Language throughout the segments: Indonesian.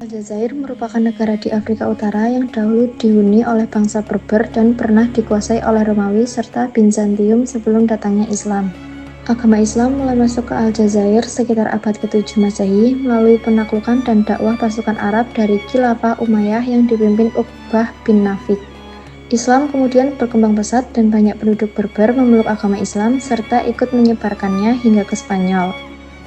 Aljazair merupakan negara di Afrika Utara yang dahulu dihuni oleh bangsa Berber dan pernah dikuasai oleh Romawi serta Bizantium sebelum datangnya Islam. Agama Islam mulai masuk ke Aljazair sekitar abad ke-7 Masehi melalui penaklukan dan dakwah pasukan Arab dari Khilafah Umayyah yang dipimpin Uqbah bin Nafi'. Islam kemudian berkembang pesat dan banyak penduduk Berber memeluk agama Islam serta ikut menyebarkannya hingga ke Spanyol.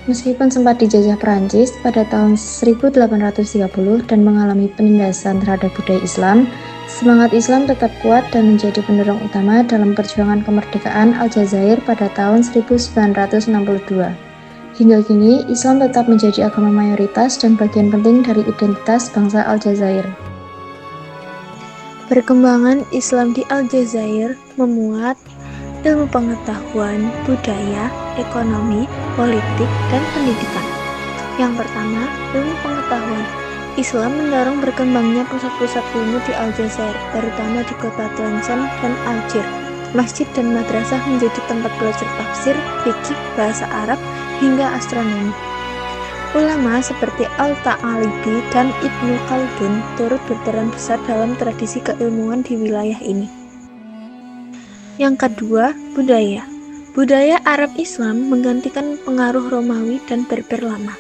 Meskipun sempat dijajah Perancis pada tahun 1830 dan mengalami penindasan terhadap budaya Islam, semangat Islam tetap kuat dan menjadi pendorong utama dalam perjuangan kemerdekaan Aljazair pada tahun 1962. Hingga kini, Islam tetap menjadi agama mayoritas dan bagian penting dari identitas bangsa Aljazair. Perkembangan Islam di Aljazair memuat ilmu pengetahuan, budaya, ekonomi, politik, dan pendidikan. Yang pertama, ilmu pengetahuan. Islam mendorong berkembangnya pusat-pusat ilmu di Aljazair, terutama di kota Tlemcen dan Algier. Masjid dan madrasah menjadi tempat belajar tafsir, fikih, bahasa Arab, hingga astronomi. Ulama seperti Al-Ta'alibi dan Ibnu Khaldun turut berperan besar dalam tradisi keilmuan di wilayah ini. Yang kedua, budaya. Budaya Arab Islam menggantikan pengaruh Romawi dan Berber lama.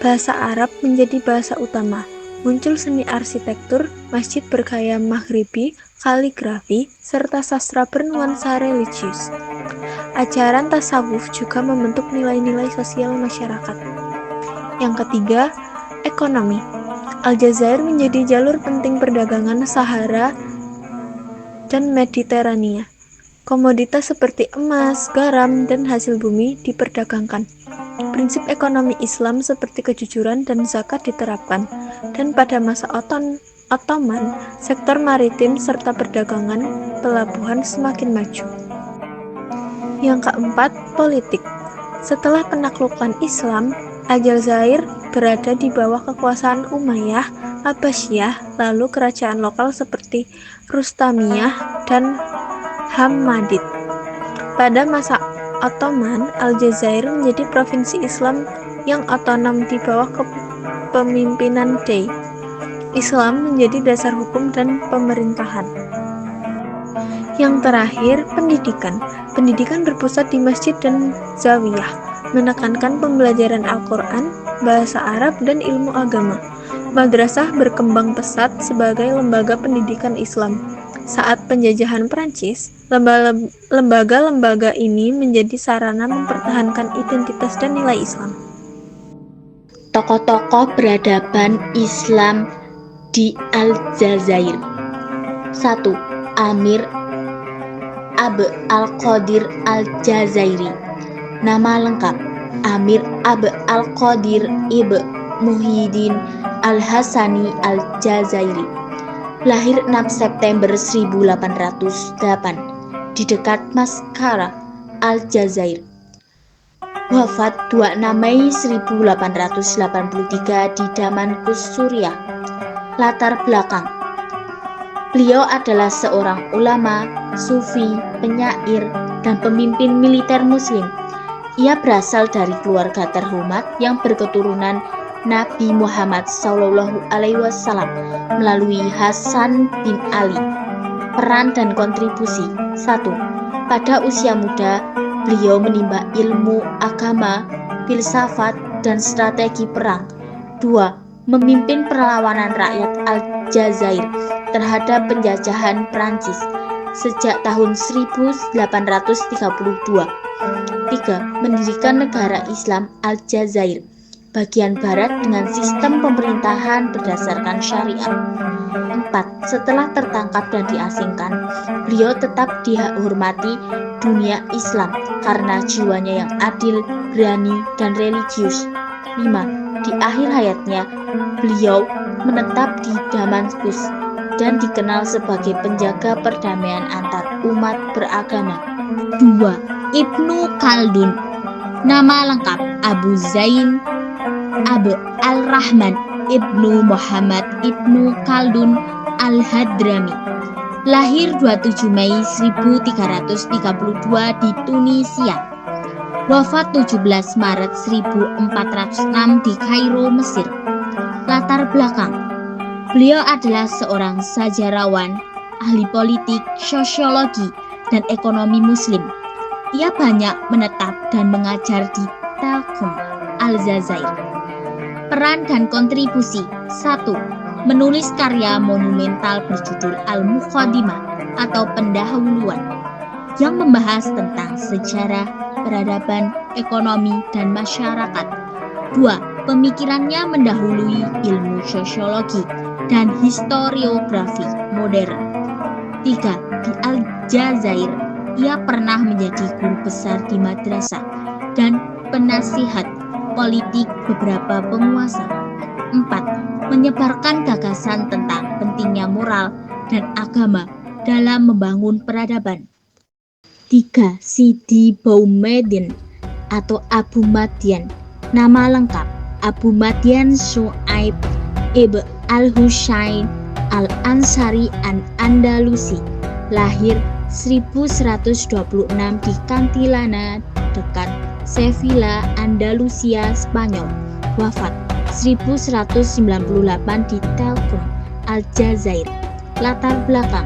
Bahasa Arab menjadi bahasa utama. Muncul seni arsitektur, masjid bergaya Maghribi, kaligrafi, serta sastra bernuansa religius. Ajaran tasawuf juga membentuk nilai-nilai sosial masyarakat. Yang ketiga, ekonomi. Aljazair menjadi jalur penting perdagangan Sahara dan Mediterania. Komoditas seperti emas, garam, dan hasil bumi diperdagangkan. Prinsip ekonomi Islam seperti kejujuran dan zakat diterapkan, dan pada masa Ottoman, sektor maritim serta perdagangan pelabuhan semakin maju. Yang keempat, politik. Setelah penaklukan Islam, Aljazair berada di bawah kekuasaan Umayyah, Abbasiyah, lalu kerajaan lokal seperti Rustamiyah dan Hammadid. Pada masa Ottoman, Aljazair menjadi provinsi Islam yang otonom di bawah kepemimpinan Dey. Islam menjadi dasar hukum dan pemerintahan. Yang terakhir, pendidikan. Pendidikan berpusat di masjid dan zawiyah, menekankan pembelajaran Al-Quran, bahasa Arab, dan ilmu agama. Madrasah berkembang pesat sebagai lembaga pendidikan Islam. Saat penjajahan Prancis, lembaga-lembaga ini menjadi sarana mempertahankan identitas dan nilai Islam. Tokoh-tokoh peradaban Islam di Aljazair. 1. Amir Abd al-Qadir al-Jazairi. Nama lengkap: Amir Abd al-Qadir Ibn Muhyiddin al-Hasani al-Jazairi. Lahir 6 September 1808 di dekat Mascara, Aljazair. Wafat 26 Mei 1883 di Damaskus, Suriah. Latar belakang: beliau adalah seorang ulama, sufi, penyair, dan pemimpin militer muslim. Ia berasal dari keluarga terhormat yang berketurunan Nabi Muhammad SAW melalui Hasan bin Ali. Peran dan kontribusi: 1. Pada usia muda, beliau menimba ilmu agama, filsafat, dan strategi perang. 2. Memimpin perlawanan rakyat Aljazair terhadap penjajahan Prancis sejak tahun 1832. 3. Mendirikan negara Islam Aljazair bagian barat dengan sistem pemerintahan berdasarkan syariat. 4. Setelah tertangkap dan diasingkan, beliau tetap dihormati dunia Islam karena jiwanya yang adil, berani, dan religius. 5. Di akhir hayatnya, beliau menetap di Damaskus dan dikenal sebagai penjaga perdamaian antar umat beragama. 2. Ibnu Khaldun. Nama lengkap: Abu Zain Abd al-Rahman Ibnu Muhammad Ibnu Khaldun al-Hadrami. Lahir 27 Mei 1332 di Tunisia. Wafat 17 Maret 1406 di Kairo, Mesir. Latar belakang: beliau adalah seorang sejarawan, ahli politik, sosiologi, dan ekonomi Muslim. Ia banyak menetap dan mengajar di Telkom, Aljazair. Peran dan kontribusi: 1. Menulis karya monumental berjudul Al-Muqaddimah atau pendahuluan yang membahas tentang sejarah, peradaban, ekonomi, dan masyarakat. 2. Pemikirannya mendahului ilmu sosiologi dan historiografi modern. 3. Di Aljazair, ia pernah menjadi guru besar di madrasah dan penasihat politik beberapa penguasa. 4. Menyebarkan gagasan tentang pentingnya moral dan agama dalam membangun peradaban. 3. Sidi Boumediene atau Abu Madian. Nama lengkap: Abu Madian Syu'aib ibn al-Husain al-Ansari an-Andalusi. Lahir 1126 di Cantillana dekat Sevilla, Andalusia, Spanyol. Wafat 1198 di Telkom, Aljazair. Latar belakang: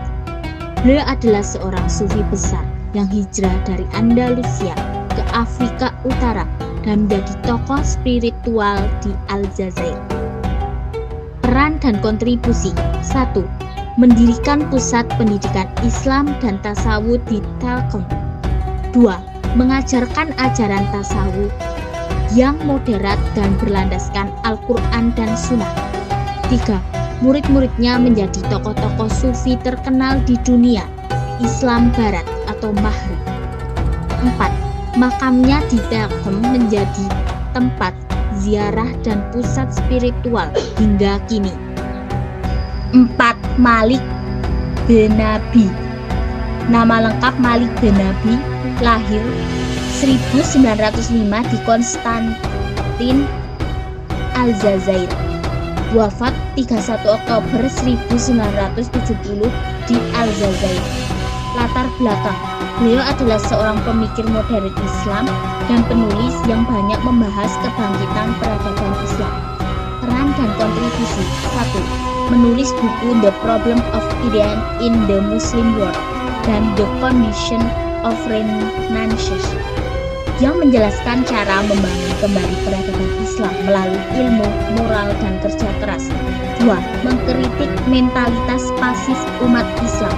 beliau adalah seorang sufi besar yang hijrah dari Andalusia ke Afrika Utara dan menjadi tokoh spiritual di Aljazair. Peran dan kontribusi: 1. Mendirikan pusat pendidikan Islam dan tasawuf di Telkom. 2. Mengajarkan ajaran tasawuf yang moderat dan berlandaskan Al-Quran dan Sunnah. 3. Murid-muridnya menjadi tokoh-tokoh sufi terkenal di dunia Islam Barat atau Maghrib. 4. Makamnya di Telkom menjadi tempat ziarah dan pusat spiritual hingga kini. 4. Malik bin Nabi. Nama lengkap Malik bin Nabi. Lahir 1905 di Konstantin, Aljazair. Wafat 31 Oktober 1970 di Aljazair. Latar belakang: beliau adalah seorang pemikir modern Islam dan penulis yang banyak membahas kebangkitan peradaban Islam. Peran dan kontribusi: 1. Menulis buku The Problem of Iran in the Muslim World dan The Condition of Renaissance yang menjelaskan cara membangun kembali peradaban Islam melalui ilmu, moral, dan kerja keras. 2. Mengkritik mentalitas pasif umat Islam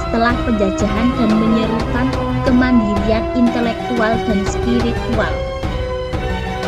setelah penjajahan dan menyerukan kemandirian intelektual dan spiritual.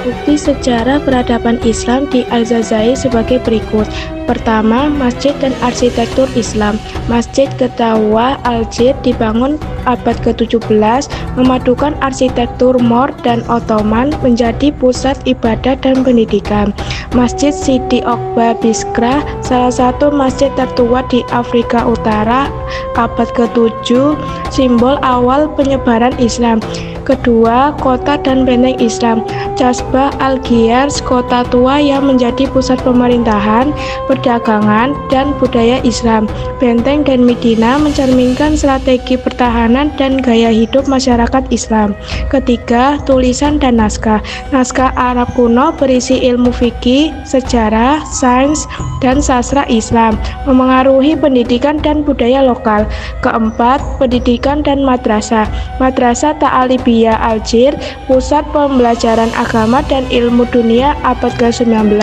Bukti sejarah peradaban Islam di Aljazair sebagai berikut. Pertama, masjid dan arsitektur Islam. Masjid Getawa Aljir dibangun abad ke-17, memadukan arsitektur Moor dan Ottoman menjadi pusat ibadah dan pendidikan. Masjid Sidi Okba Biskra, salah satu masjid tertua di Afrika Utara, abad ke-7, simbol awal penyebaran Islam. Kedua, kota dan benteng Islam. Casbah Al-Ghiars, kota tua yang menjadi pusat pemerintahan, perdagangan, dan budaya Islam. Benteng dan Medina mencerminkan strategi pertahanan dan gaya hidup masyarakat Islam. Ketiga, tulisan dan naskah. Naskah Arab kuno berisi ilmu fikih, sejarah, sains, dan sastra Islam, memengaruhi pendidikan dan budaya lokal. Keempat, pendidikan dan madrasah. Madrasah Ta'alibiyah Aljir, pusat pembelajaran agama dan ilmu dunia abad ke-19,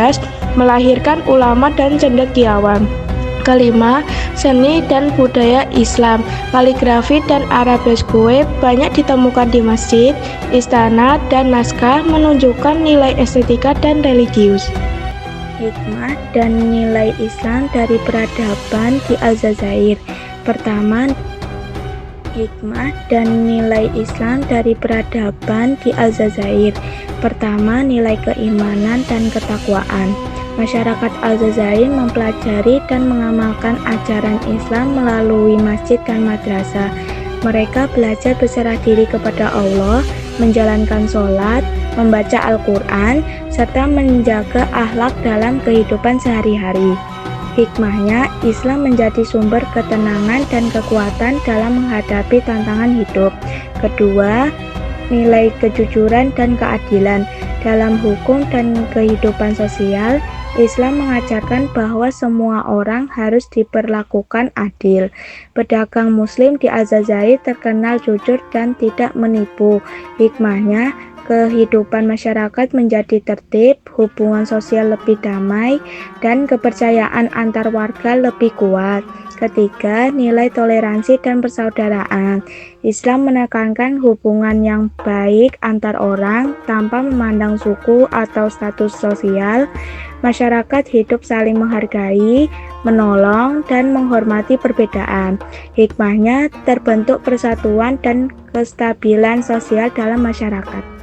melahirkan ulama dan cendekiawan. Kelima, seni dan budaya Islam. Kaligrafi dan arabesque banyak ditemukan di masjid, istana, dan naskah menunjukkan nilai estetika dan religius. Hikmah dan nilai Islam dari peradaban di Aljazair. Pertama, hikmah dan nilai Islam dari peradaban di Aljazair. Pertama, nilai keimanan dan ketakwaan. Masyarakat Aljazair mempelajari dan mengamalkan ajaran Islam melalui masjid dan madrasah. Mereka belajar berserah diri kepada Allah, menjalankan sholat, membaca Al-Quran, serta menjaga akhlak dalam kehidupan sehari-hari. Hikmahnya, Islam menjadi sumber ketenangan dan kekuatan dalam menghadapi tantangan hidup. Kedua, nilai kejujuran dan keadilan. Dalam hukum dan kehidupan sosial, Islam mengajarkan bahwa semua orang harus diperlakukan adil. Pedagang Muslim di Aljazair terkenal jujur dan tidak menipu. Hikmahnya, kehidupan masyarakat menjadi tertib, hubungan sosial lebih damai, dan kepercayaan antar warga lebih kuat. Ketiga, nilai toleransi dan persaudaraan. Islam menekankan hubungan yang baik antar orang tanpa memandang suku atau status sosial. Masyarakat hidup saling menghargai, menolong, dan menghormati perbedaan. Hikmahnya, terbentuk persatuan dan kestabilan sosial dalam masyarakat.